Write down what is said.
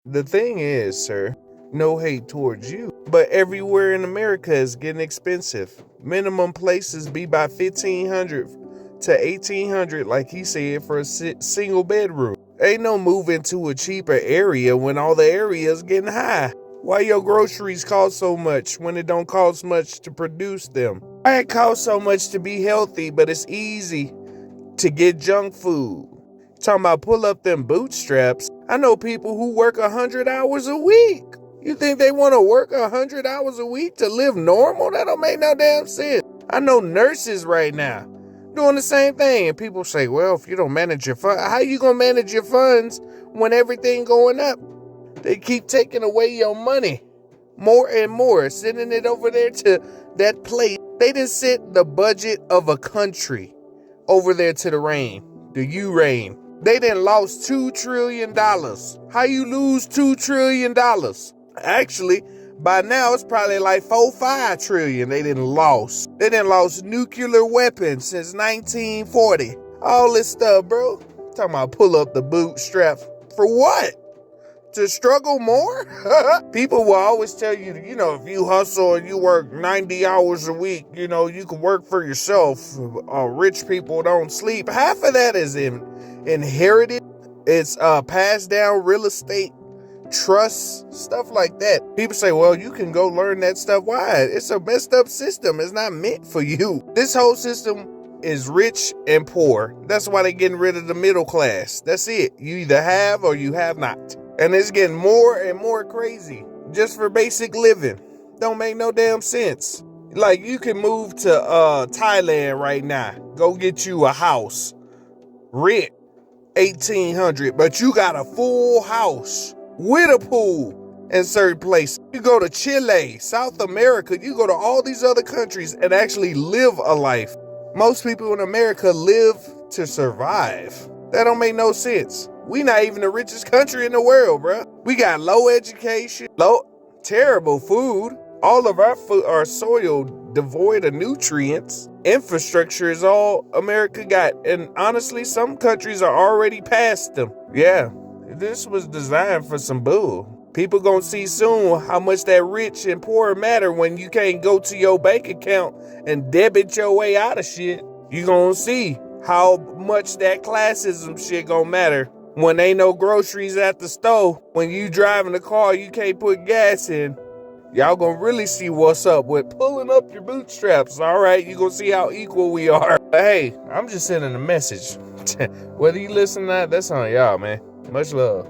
The thing is, sir, no hate towards you, but everywhere in America is getting expensive. Minimum places be by 1,500 to 1,800, like he said, for a single bedroom. Ain't no moving to a cheaper area when all the areas getting high. Why your groceries cost so much when it don't cost much to produce them? Why it costs so much to be healthy, but it's easy to get junk food? Talking about pull up them bootstraps. I know people who work 100 hours a week. You think they want to work 100 hours a week to live normal? That don't make no damn sense. I know nurses right now doing the same thing. And people say, well, if you don't manage your funds, how you going to manage your funds when everything going up? They keep taking away your money more and more, sending it over there to that place. They done sent the budget of a country over there to the Ukraine. They done lost $2 trillion. How you lose $2 trillion? Actually, by now it's probably like 4-5 trillion they done lost. They done lost nuclear weapons since 1940. All this stuff, bro. Talking about pull up the bootstraps. For what? To struggle more? People will always tell you, if you hustle and you work 90 hours a week, you can work for yourself. Rich people don't sleep. Half of that is inherited. It's passed down real estate, trust, stuff like that. People say, well, you can go learn that stuff. Why? It's a messed up system. It's not meant for you. This whole system is rich and poor. That's why they're getting rid of the middle class. That's it. You either have or you have not. And it's getting more and more crazy just for basic living. Don't make no damn sense. Like, you can move to Thailand right now. Go get you a house. Rent $1,800, but you got a full house with a pool in certain places. You go to Chile, South America, you go to all these other countries and actually live a life. Most people in America live to survive. That don't make no sense. We not even the richest country in the world, bro. We got low education, terrible food. All of our soil devoid of nutrients. Infrastructure is all America got. And honestly, some countries are already past them. Yeah, this was designed for some bull. People gonna see soon how much that rich and poor matter when you can't go to your bank account and debit your way out of shit. You gonna see how much that classism shit gonna matter when ain't no groceries at the store. When you driving the car, you can't put gas in. Y'all gonna really see what's up with pulling up your bootstraps. All right, you gonna see how equal we are. But hey, I'm just sending a message. Whether you listen or not, that's on y'all, man. Much love.